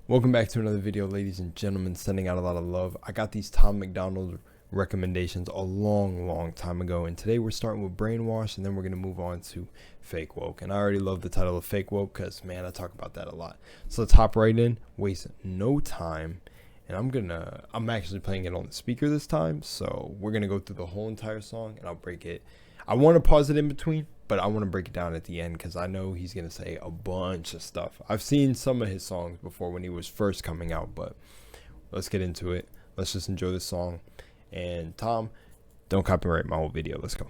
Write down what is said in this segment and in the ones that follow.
Welcome back to another video, ladies and gentlemen. Sending out a lot of love. I got these MacDonald recommendations a long time ago, and today we're starting with Brainwashed, and then we're going to move on to Fake Woke. And I already love the title of Fake Woke because, man, I talk about that a lot. So let's hop right in, waste no time, and I'm actually playing it on the speaker this time, so we're going to go through the whole entire song, and I'll break it. I want to pause it in between, but I want to break it down at the end because I know he's going to say a bunch of stuff. I've seen some of his songs before when he was first coming out, but let's get into it. Let's just enjoy this song. And Tom, don't copyright my whole video. Let's go.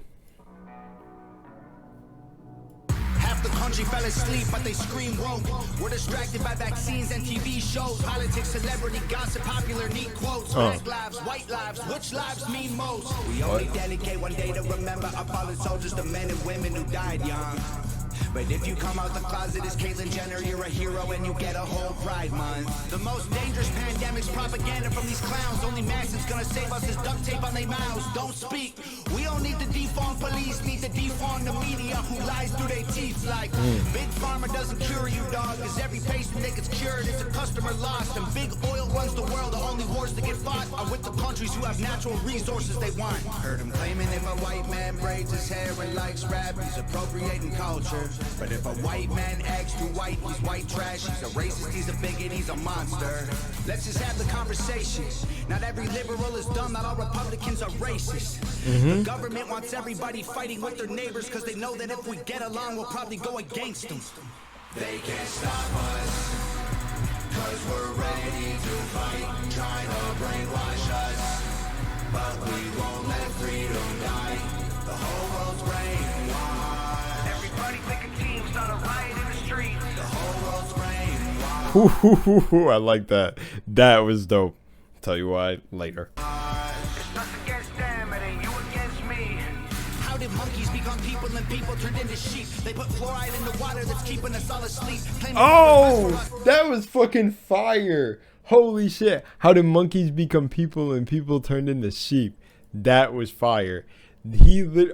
The country fell asleep, but they scream woke. We're distracted by vaccines and TV shows, politics, celebrity gossip, popular neat quotes. Black lives, white lives, which lives mean most? We only dedicate one day to remember our fallen soldiers, the men and women who died young. But if you come out the closet as Caitlyn Jenner, you're a hero and you get a whole Pride Month. The most dangerous pandemic's propaganda from these clowns. Only mask that's gonna save us is duct tape on their mouths. Don't speak. We don't need to defund police, need to defund the media who lies through their teeth like Big Pharma doesn't cure you, dog, cause every patient that gets cured is a customer lost. And big oil runs the world, the only wars that get fought are with the countries who have natural resources they want. Heard him claiming if a white man braids his hair and likes rap, he's appropriating culture. But if a white man acts too white, he's white trash, he's a racist, he's a bigot, he's a monster. Let's just have the conversation. Not every liberal is dumb, not all Republicans are racist. The government wants everybody fighting with their neighbors because they know that if we get along, we'll probably go against them. They can't stop us, cause we're ready to fight, trying to brainwash us. But we won't let freedom die, the whole world's brainwashed. Everybody pick a team, start a riot in the street, the whole world's brainwashed. I like that. That was dope. Tell you why later. It's us against them, it ain't you against me. How did monkeys become people and people turned into sheep? They put fluoride in the water that's keeping us all asleep. Oh, that was fucking fire. Holy shit. How did monkeys become people and people turned into sheep? That was fire.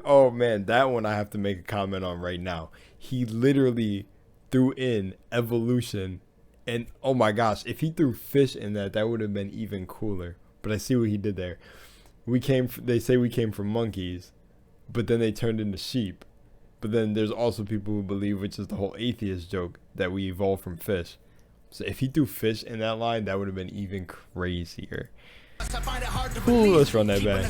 Oh man, that one I have to make a comment on right now. He literally threw in evolution, and oh my gosh, if he threw fish in that would have been even cooler. But I see what he did there. They say we came from monkeys, but then they turned into sheep. But then there's also people who believe, which is the whole atheist joke, that we evolved from fish. So if he threw fish in that line, that would have been even crazier. Ooh, let's run that back.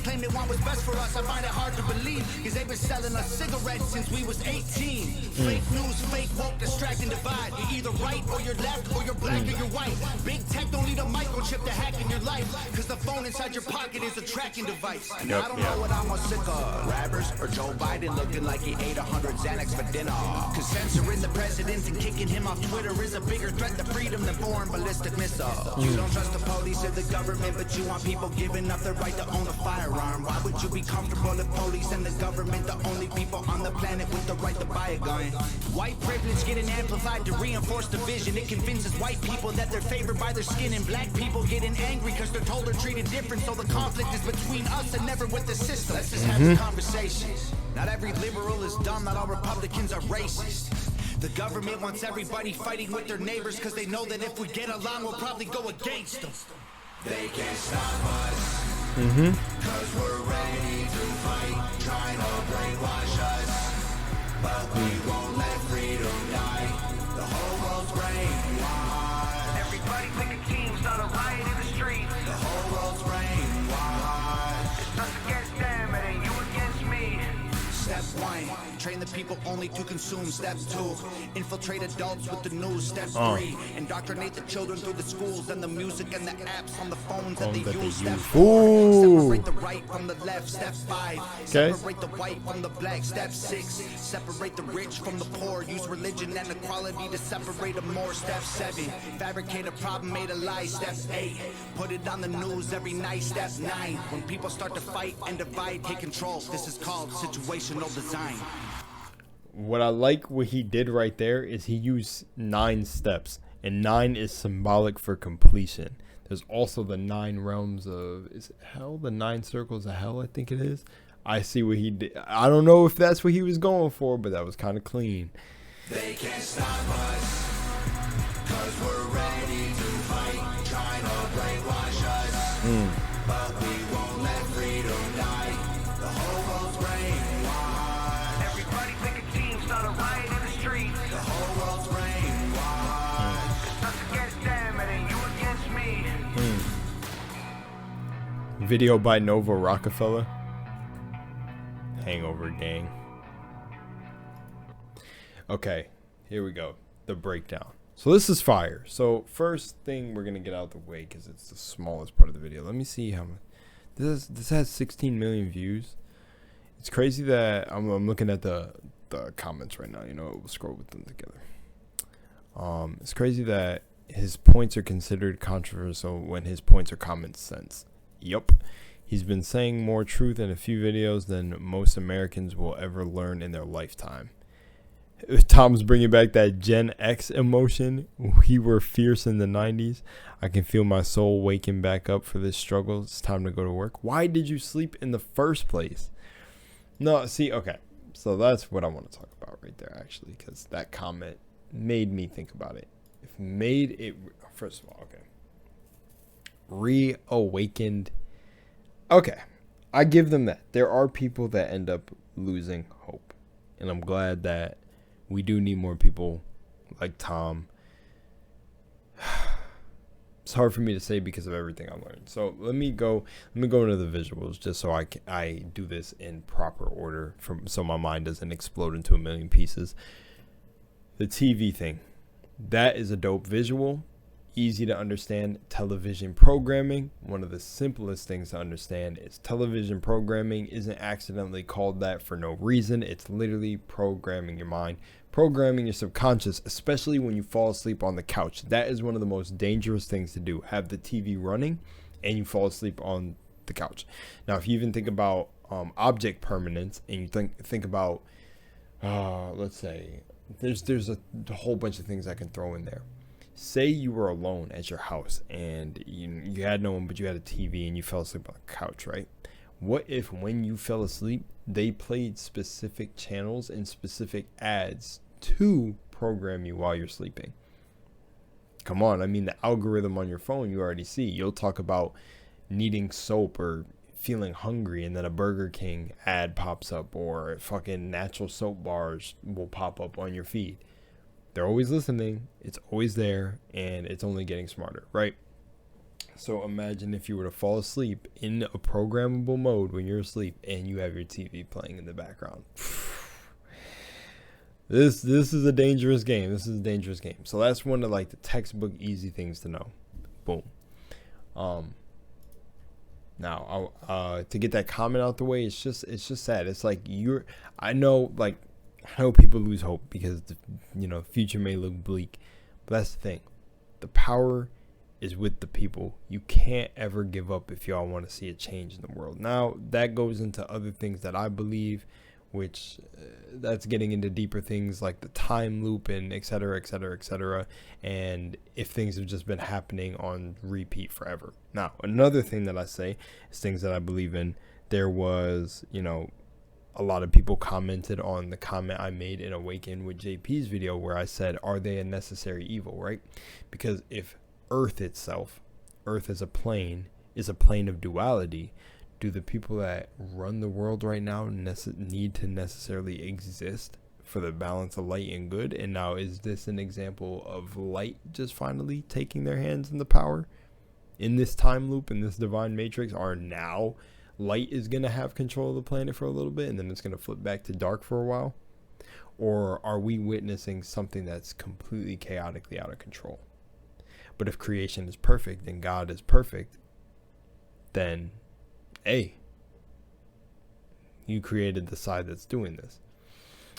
Claim they want what's best for us. I find it hard to believe because they've been selling us cigarettes since we was 18. Fake news, fake woke, distract and divide. You're either right or you're left, or you're black or you're white. Big tech don't need a microchip to hack in your life because the phone inside your pocket is a tracking device. And I don't know what I'm more sick of, rappers or Joe Biden looking like he ate 100 Xanax for dinner. Cause censoring the president and kicking him off Twitter is a bigger threat to freedom than foreign ballistic missiles. You don't trust the police or the government, but you want people giving up their right to own a firearm. Why would you be comfortable if police and the government the only people on the planet with the right to buy a gun? White privilege getting amplified to reinforce division. It convinces white people that they're favored by their skin, and black people getting angry because they're told they're treated different. So the conflict is between us and never with the system. Let's just have the conversations. Not every liberal is dumb, not all Republicans are racist. The government wants everybody fighting with their neighbors because they know that if we get along, we'll probably go against them. They can't stop us, cause we're ready to fight, trying to brainwash us. But we won't let freedom die, the whole world's brainwashed. Everybody pick a team, start a riot in the street, the whole world's brainwashed. It's us against them, it ain't you against me. Step 1, train the people only to consume. Step 2, infiltrate adults with the news. Step 3, indoctrinate the children through the schools and the music and the apps on the phones that they use. Step 4, separate the right from the left. Step 5, separate the white from the black. Step 6, separate the rich from the poor. Use religion and equality to separate them more. Step 7, fabricate a problem, made a lie. Step 8, put it on the news every night. Step 9, when people start to fight and divide, take control. This is called situational design. What I like what he did right there is he used 9 steps, and 9 is symbolic for completion. There's also the 9 realms of, is it hell? The 9 circles of hell, I think it is. I see what he did. I don't know if that's what he was going for, but that was kind of clean. They can't stop us, cause we're ready trying to brainwash us, but we won't let freedom die. The whole world's brainwashed. Everybody pick a team, start a riot in the streets. The whole world's brainwashed. It's us against them, it ain't you against me. Video by Nova Rockefeller. Hangover gang. Okay, here we go. The breakdown. So this is fire. So first thing we're gonna get out the way because it's the smallest part of the video. Let me see how much. This has 16 million views. It's crazy that I'm looking at the comments right now. You know, we'll scroll with them together. It's crazy that his points are considered controversial when his points are common sense. Yup. He's been saying more truth in a few videos than most Americans will ever learn in their lifetime. Tom's bringing back that Gen X emotion. We were fierce in the 90s. I can feel my soul waking back up for this struggle. It's time to go to work. Why did you sleep in the first place? No, see, okay. So that's what I want to talk about right there, actually, because that comment made me think about it. First of all, okay. Reawakened. Okay, I give them that. There are people that end up losing hope. And I'm glad that we do need more people like Tom. It's hard for me to say because of everything I learned. So let me go into the visuals just so I do this in proper order so my mind doesn't explode into a million pieces. The TV thing. That is a dope visual. Easy to understand. Television programming, one of the simplest things to understand is television programming isn't accidentally called that for no reason. It's literally programming your mind, programming your subconscious, especially when you fall asleep on the couch. That is one of the most dangerous things to do. Have the TV running and you fall asleep on the couch. Now, if you even think about object permanence and you think about, let's say, there's a whole bunch of things I can throw in there. Say you were alone at your house and you had no one but you had a TV and you fell asleep on the couch, right? What if when you fell asleep, they played specific channels and specific ads to program you while you're sleeping? Come on, I mean, the algorithm on your phone, you already see. You'll talk about needing soap or feeling hungry and then a Burger King ad pops up or fucking natural soap bars will pop up on your feed. They're always listening, it's always there, and it's only getting smarter, right? So imagine if you were to fall asleep in a programmable mode when you're asleep and you have your TV playing in the background. This is a dangerous game. This is a dangerous game. So that's one of like the textbook easy things to know. Boom. Now, to get that comment out the way, it's just sad. It's like I know people lose hope because the future may look bleak, but that's the thing. The power is with the people. You can't ever give up if y'all want to see a change in the world. Now, that goes into other things that I believe, which that's getting into deeper things like the time loop and et cetera, et cetera, et cetera. And if things have just been happening on repeat forever. Now, another thing that I say is things that I believe in. There was, a lot of people commented on the comment I made in Awaken with JP's video where I said, are they a necessary evil, right? Because if Earth itself, Earth as a plane, is a plane of duality, do the people that run the world right now need to necessarily exist for the balance of light and good? And now is this an example of light just finally taking their hands in the power? In this time loop, in this divine matrix, are now light is going to have control of the planet for a little bit and then it's going to flip back to dark for a while? Or are we witnessing something that's completely chaotically out of control? But if creation is perfect and God is perfect, then hey, you created the side that's doing this.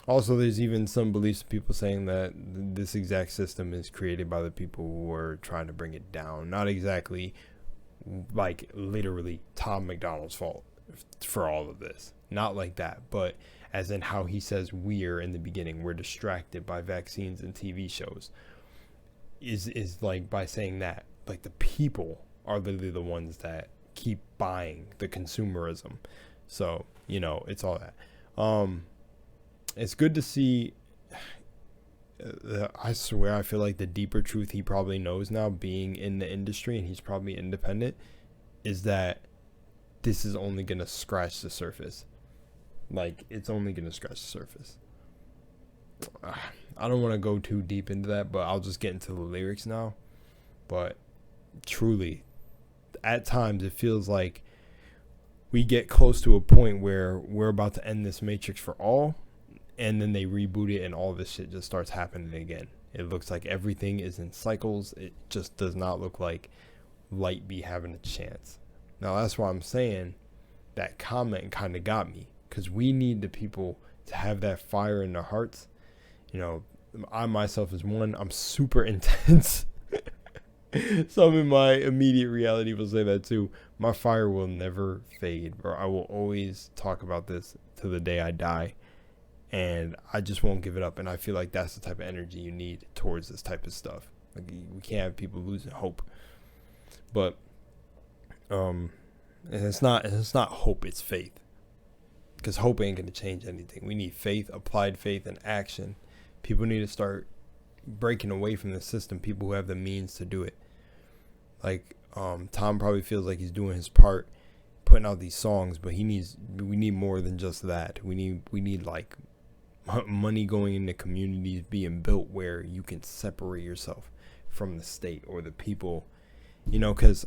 Also, there's even some beliefs of people saying that this exact system is created by the people who are trying to bring it down. Not exactly like literally Tom MacDonald's fault for all of this. Not like that, but as in how he says we're in the beginning, we're distracted by vaccines and TV shows. Is like by saying that, like the people are literally the ones that keep buying the consumerism. So, it's all that. It's good to see I swear, I feel like the deeper truth he probably knows now, being in the industry, and he's probably independent, is that this is only gonna scratch the surface. Like, it's only gonna scratch the surface. I don't want to go too deep into that, but I'll just get into the lyrics now. But truly, at times it feels like we get close to a point where we're about to end this Matrix for all, and then they reboot it and all this shit just starts happening again. It looks like everything is in cycles. It just does not look like light be having a chance. Now that's why I'm saying that comment kind of got me, because we need the people to have that fire in their hearts. You know, I myself is one. I'm super intense. Some in my immediate reality will say that too. My fire will never fade, bro. I will always talk about this to the day I die, and I just won't give it up. And I feel like that's the type of energy you need towards this type of stuff. Like, we can't have people losing hope. But and it's not hope, it's faith. Because hope ain't gonna change anything. We need faith, applied faith, and action. People need to start breaking away from the system. People who have the means to do it. Like, Tom probably feels like he's doing his part, putting out these songs, but we need more than just that. We need like money going into communities being built where you can separate yourself from the state or the people, you know, because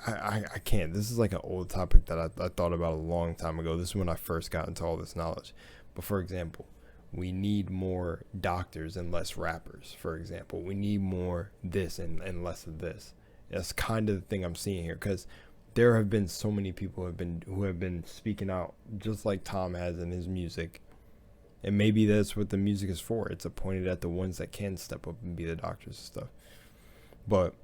I can't. This is like an old topic that I thought about a long time ago. This is when I first got into all this knowledge. But for example, we need more doctors and less rappers, for example. We need more this and less of this. That's kind of the thing I'm seeing here, because there have been so many people who have been speaking out just like Tom has in his music. And maybe that's what the music is for. It's pointed at the ones that can step up and be the doctors and stuff. But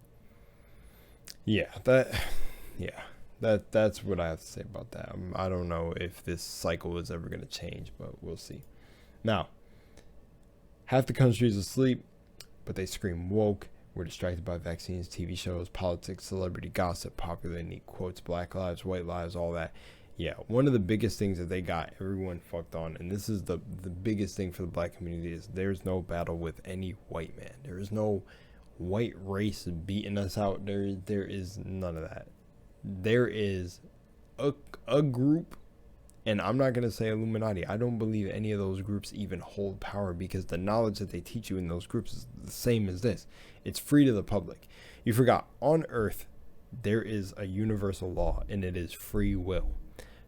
that's what I have to say about that. I don't know if this cycle is ever going to change, but we'll see. Now, half the country is asleep, but they scream woke. We're distracted by vaccines, TV shows, politics, celebrity gossip, popular neat quotes, black lives, white lives, all that. Yeah, one of the biggest things that they got everyone fucked on, and this is the biggest thing for the black community, is there's no battle with any white man. There is no white race beating us out. There is none of that. There is a group, and I'm not going to say Illuminati. I don't believe any of those groups even hold power, because the knowledge that they teach you in those groups is the same as this. It's free to the public. You forgot, on Earth, there is a universal law, and it is free will.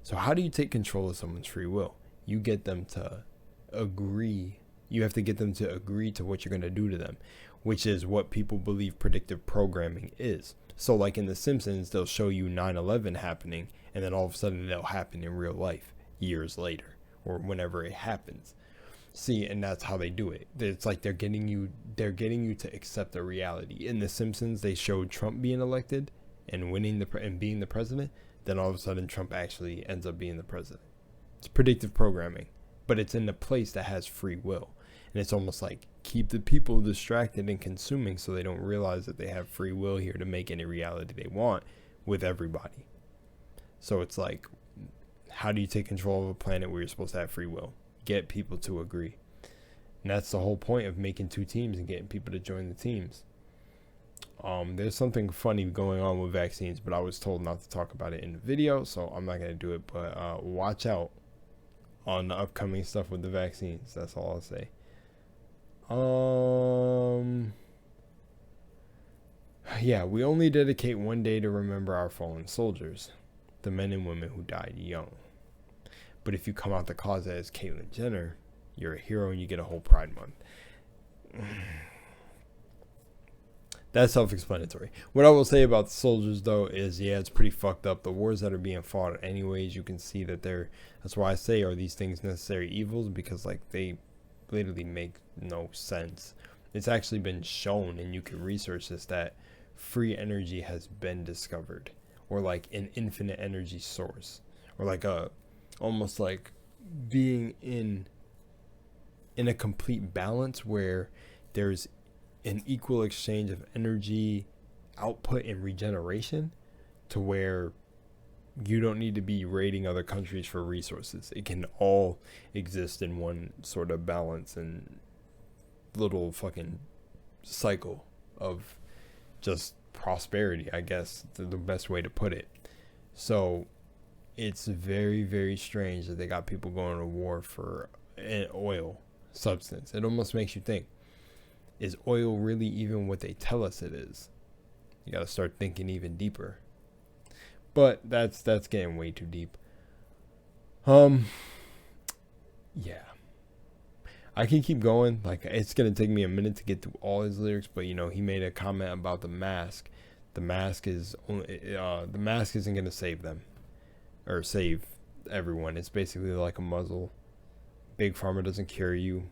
So how do you take control of someone's free will? You get them to agree. You have to get them to agree to what you're going to do to them, which is what people believe predictive programming is. So like in The Simpsons, they'll show you 9/11 happening, and then all of a sudden it'll happen in real life years later, or whenever it happens. See, and that's how they do it. It's like they're getting you to accept a reality. In The Simpsons, they showed Trump being elected and winning and being the president. Then all of a sudden Trump actually ends up being the president. It's predictive programming, but it's in a place that has free will. And it's almost like keep the people distracted and consuming so they don't realize that they have free will here to make any reality they want with everybody. So it's like, how do you take control of a planet where you're supposed to have free will? Get people to agree. And that's the whole point of making two teams and getting people to join the teams. There's something funny going on with vaccines, but I was told not to talk about it in the video, so I'm not going to do it. But watch out on the upcoming stuff with the vaccines. That's all I'll say. Yeah, we only dedicate one day to remember our fallen soldiers, the men and women who died young. But if you come out the closet as Caitlyn Jenner, you're a hero and you get a whole Pride Month. That's self-explanatory. What I will say about the soldiers, though, is, yeah, it's pretty fucked up. The wars that are being fought anyways, you can see that that's why I say, are these things necessary evils? Because, like, they literally make no sense. It's actually been shown, and you can research this, that free energy has been discovered, or like an infinite energy source, or like almost like being in a complete balance where there's an equal exchange of energy output and regeneration, to where You don't need to be raiding other countries for resources. It can all exist in one sort of balance and little fucking cycle of just prosperity, I guess, the best way to put it. So it's very, very strange that they got people going to war for an oil substance. It almost makes you think, is oil really even what they tell us it is? You got to start thinking even deeper. But that's getting way too deep. Yeah. I can keep going. Like, it's going to take me a minute to get through all his lyrics, but you know, he made a comment about the mask. The mask is only the mask isn't going to save them or save everyone. It's basically like a muzzle. Big Pharma doesn't cure you.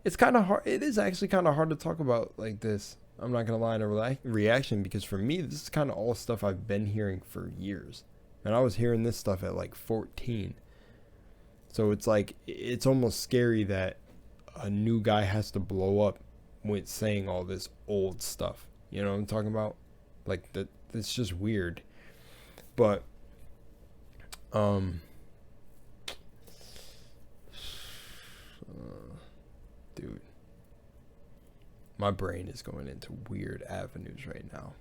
It's kind of hard. It is actually kind of hard to talk about like this. I'm not going to lie in a reaction, because for me, this is kind of all stuff I've been hearing for years. And I was hearing this stuff at like 14. So it's like, it's almost scary that a new guy has to blow up with saying all this old stuff. You know what I'm talking about? Like, that, it's just weird. But, dude. My brain is going into weird avenues right now.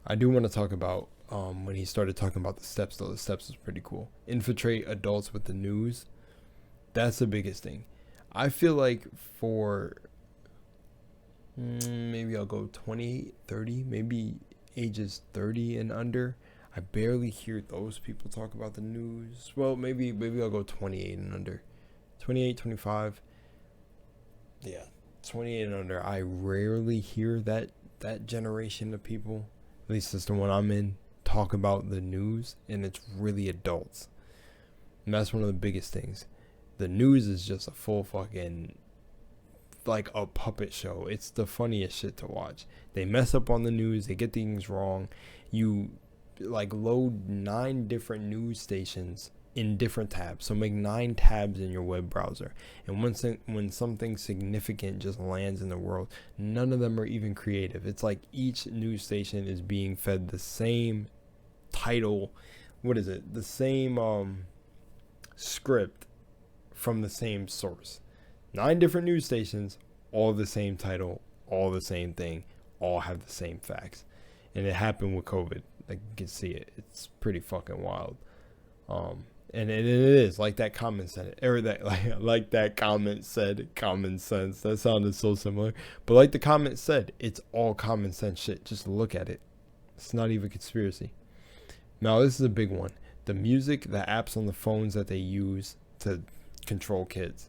I do want to talk about when he started talking about the steps, though. The steps was pretty cool. Infiltrate adults with the news. That's the biggest thing. I feel like for maybe I'll go 28, 30, maybe ages 30 and under. I barely hear those people talk about the news. Well, maybe I'll go 28 and under. 28, 25. Yeah. 28 and under, I rarely hear that generation of people, at least it's the one I'm in, talk about the news, and it's really adults. And that's one of the biggest things. The news is just a full fucking, like a puppet show. It's the funniest shit to watch. They mess up on the news, they get things wrong. You like load 9 different news stations in different tabs, so make 9 tabs in your web browser, and when something significant just lands in the world, none of them are even creative. It's like each news station is being fed the same title, the same script from the same source. 9 different news stations, all the same title, all the same thing, all have the same facts. And it happened with COVID. Like, you can see it. It's pretty fucking wild. And it is like that comment said, or that like that comment said, common sense. That sounded so similar, but like the comment said, it's all common sense shit. Just look at it. It's not even conspiracy. Now this is a big one. The music, the apps on the phones that they use to control kids.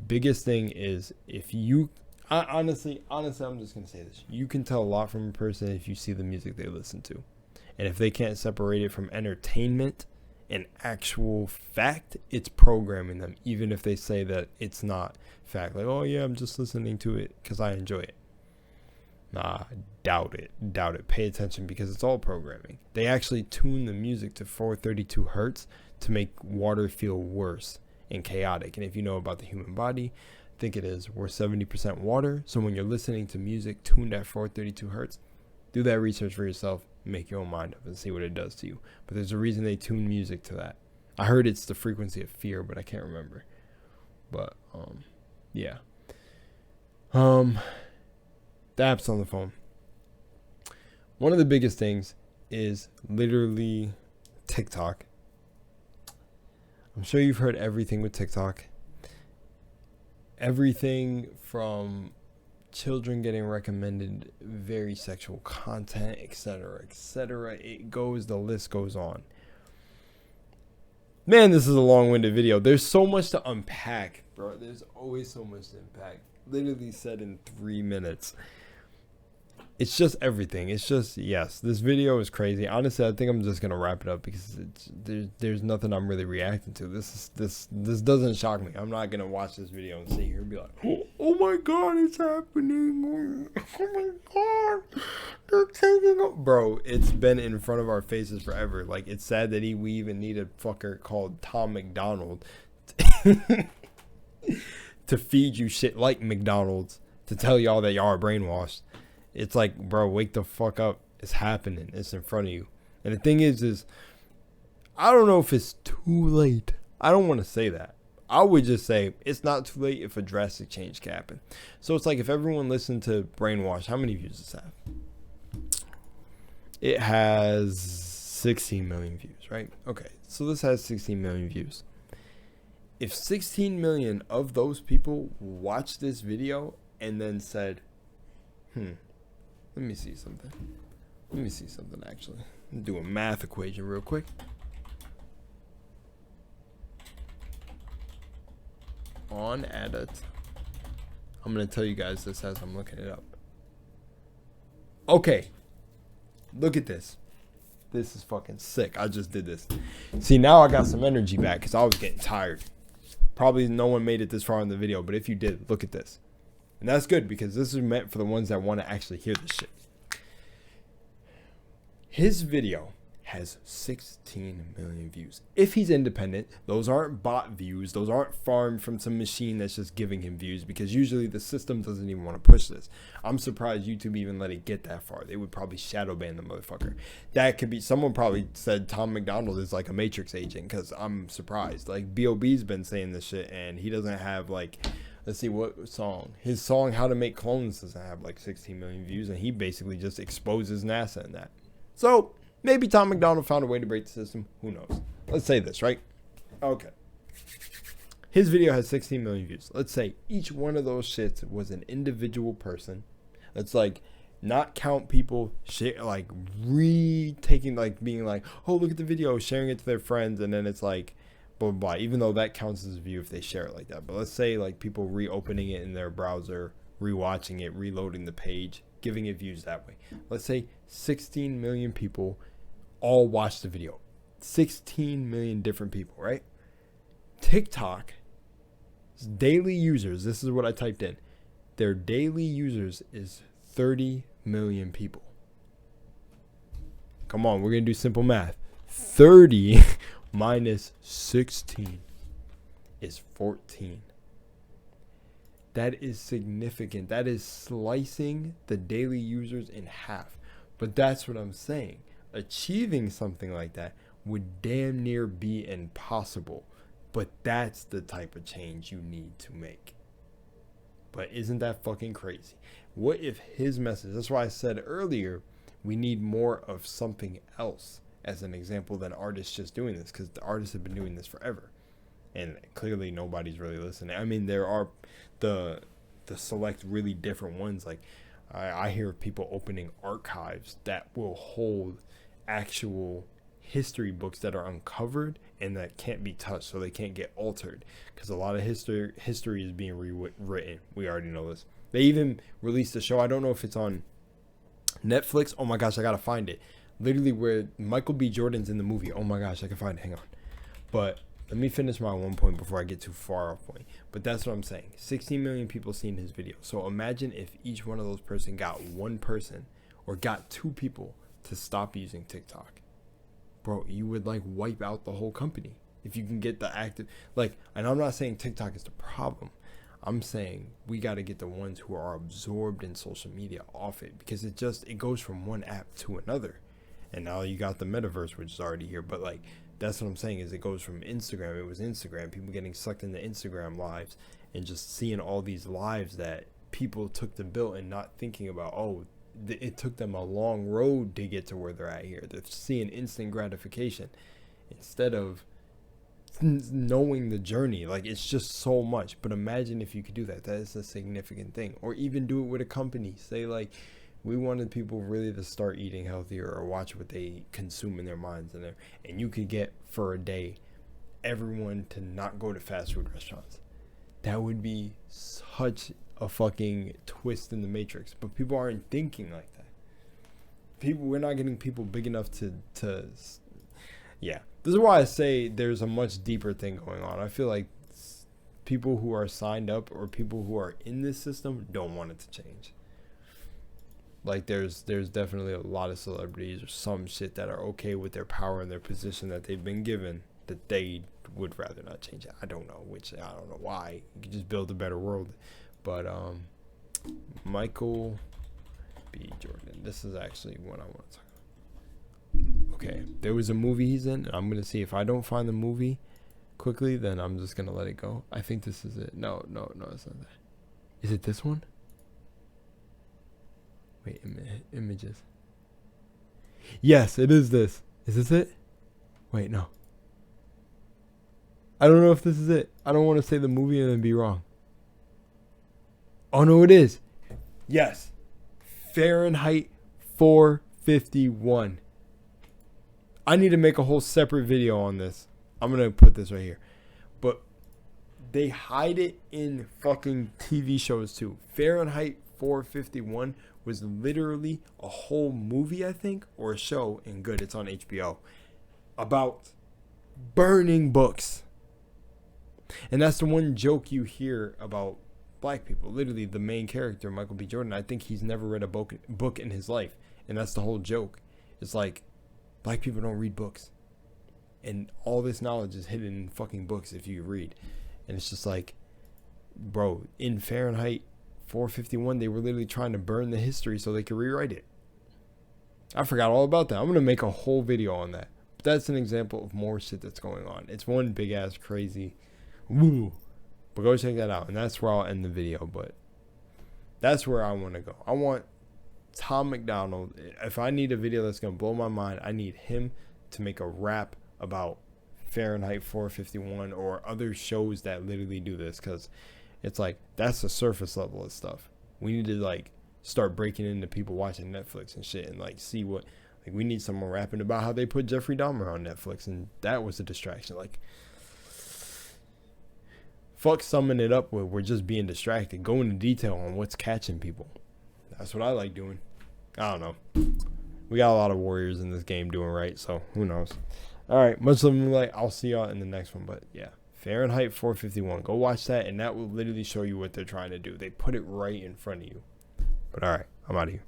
Biggest thing is if you, honestly, I'm just gonna say this. You can tell a lot from a person if you see the music they listen to, and if they can't separate it from entertainment an actual fact, it's programming them, even if they say that it's not fact. Like, oh yeah, I'm just listening to it because I enjoy it. Nah, doubt it. Pay attention, because it's all programming. They actually tune the music to 432 hertz to make water feel worse and chaotic. And if you know about the human body, I think it is, we're 70% water. So when you're listening to music tuned at 432 hertz, do that research for yourself. Make your own mind up and see what it does to you. But there's a reason they tune music to that. I heard it's the frequency of fear, but I can't remember. But yeah. The apps on the phone. One of the biggest things is literally TikTok. I'm sure you've heard everything with TikTok. Everything from children getting recommended very sexual content, etc., etc. The list goes on. Man, this is a long-winded video. There's so much to unpack, bro. There's always so much to unpack. Literally said in 3 minutes. It's just everything. It's just, yes, this video is crazy. Honestly, I think I'm just gonna wrap it up, because there's nothing I'm really reacting to. This doesn't shock me. I'm not gonna watch this video and sit here and be like, oh my god, it's happening. Oh my god, they're taking up, bro. It's been in front of our faces forever. Like, it's sad that we even need a fucker called Tom MacDonald to feed you shit like McDonald's, to tell y'all that y'all are brainwashed. It's like, bro, wake the fuck up. It's happening. It's in front of you. And the thing is I don't know if it's too late. I don't want to say that. I would just say it's not too late if a drastic change can happen. So it's like if everyone listened to Brainwashed, how many views does it have? It has 16 million views, right? Okay, so this has 16 million views. If 16 million of those people watched this video and then said, let me see something. Let me see something actually. Do a math equation real quick. On edit. I'm going to tell you guys this as I'm looking it up. Okay. Look at this. This is fucking sick. I just did this. See, now I got some energy back because I was getting tired. Probably no one made it this far in the video, but if you did, look at this. And that's good because this is meant for the ones that want to actually hear this shit. His video has 16 million views. If he's independent, those aren't bot views. Those aren't farmed from some machine that's just giving him views, because usually the system doesn't even want to push this. I'm surprised YouTube even let it get that far. They would probably shadow ban the motherfucker. That could be, someone probably said Tom MacDonald is like a Matrix agent, because I'm surprised. Like B.O.B.'s been saying this shit and he doesn't have like, let's see what song. His song How to Make Clones doesn't have like 16 million views, and he basically just exposes NASA in that. So maybe Tom MacDonald found a way to break the system. Who knows? Let's say this, right? Okay. His video has 16 million views. Let's say each one of those shits was an individual person. Let's like not count people like retaking, like being like, oh, look at the video, sharing it to their friends, and then it's like blah, blah, blah, even though that counts as a view if they share it like that. But let's say like people reopening it in their browser, rewatching it, reloading the page, giving it views that way. Let's say 16 million people all watched the video. 16 million different people, right? TikTok daily users, this is what I typed in, their daily users is 30 million people. Come on, we're gonna do simple math. 30 minus 16 is 14. That is significant. That is slicing the daily users in half. But that's what I'm saying. Achieving something like that would damn near be impossible. But that's the type of change you need to make. But isn't that fucking crazy? What if his message, that's why I said earlier, we need more of something else as an example than artists just doing this, because the artists have been doing this forever. And clearly nobody's really listening. I mean, there are the select really different ones. Like I hear of people opening archives that will hold actual history books that are uncovered and that can't be touched, so they can't get altered, because a lot of history is being rewritten. We already know this. They even released a show, I don't know if it's on Netflix. Oh my gosh, I gotta find it. Literally where Michael B. Jordan's in the movie. Oh my gosh, I can find it. Hang on. But let me finish my one point before I get too far off point. But that's what I'm saying. 16 million people seen his video. So imagine if each one of those person got one person or got two people to stop using TikTok. Bro, you would like wipe out the whole company if you can get the active, like, and I'm not saying TikTok is the problem. I'm saying we got to get the ones who are absorbed in social media off it, because it goes from one app to another. And now you got the metaverse, which is already here. But like, that's what I'm saying, is it goes from Instagram. It was Instagram, people getting sucked into Instagram lives and just seeing all these lives that people took to build and not thinking about, oh, it took them a long road to get to where they're at here. They're seeing instant gratification instead of knowing the journey. Like, it's just so much. But imagine if you could do that. That is a significant thing. Or even do it with a company. Say like, we wanted people really to start eating healthier or watch what they consume in their minds, and you could get for a day everyone to not go to fast food restaurants. That would be such a fucking twist in the matrix. But people aren't thinking like that. We're not getting people big enough to yeah. This is why I say there's a much deeper thing going on. I feel like people who are signed up or people who are in this system don't want it to change. Like there's definitely a lot of celebrities or some shit that are okay with their power and their position that they've been given, that they would rather not change it. I don't know why. You could just build a better world. But Michael B. Jordan. This is actually what I want to talk about. okay, there was a movie he's in. I'm gonna see if I don't find the movie quickly, then I'm just gonna let it go. I think this is it. No, it's not that. Is it this one? Wait a minute. Images. Yes, it is this. Is this it? Wait, no. I don't know if this is it. I don't want to say the movie and then be wrong. Oh, no, it is. Yes. Fahrenheit 451. I need to make a whole separate video on this. I'm going to put this right here. But they hide it in fucking TV shows too. Fahrenheit 451 was literally a whole movie, I think, or a show, and good, it's on HBO, about burning books. And that's the one joke you hear about black people. Literally, the main character, Michael B. Jordan, I think he's never read a book in his life. And that's the whole joke. It's like, black people don't read books. And all this knowledge is hidden in fucking books if you read. And it's just like, bro, in Fahrenheit 451, they were literally trying to burn the history so they could rewrite it. I forgot all about that. I'm going to make a whole video on that. But that's an example of more shit that's going on. It's one big ass crazy woo. But go check that out. And that's where I'll end the video. But that's where I want to go. I want Tom MacDonald. If I need a video that's going to blow my mind, I need him to make a rap about Fahrenheit 451 or other shows that literally do this, because it's like that's the surface level of stuff. We need to like start breaking into people watching Netflix and shit and like see what, like, we need someone rapping about how they put Jeffrey Dahmer on Netflix and that was a distraction. Like, fuck summing it up with we're just being distracted. Go into detail on what's catching people. That's what I like doing. I don't know. We got a lot of warriors in this game doing right, so who knows. All right, much love and light. I'll see y'all in the next one. But yeah, Fahrenheit 451. Go watch that, and that will literally show you what they're trying to do. They put it right in front of you. But all right, I'm out of here.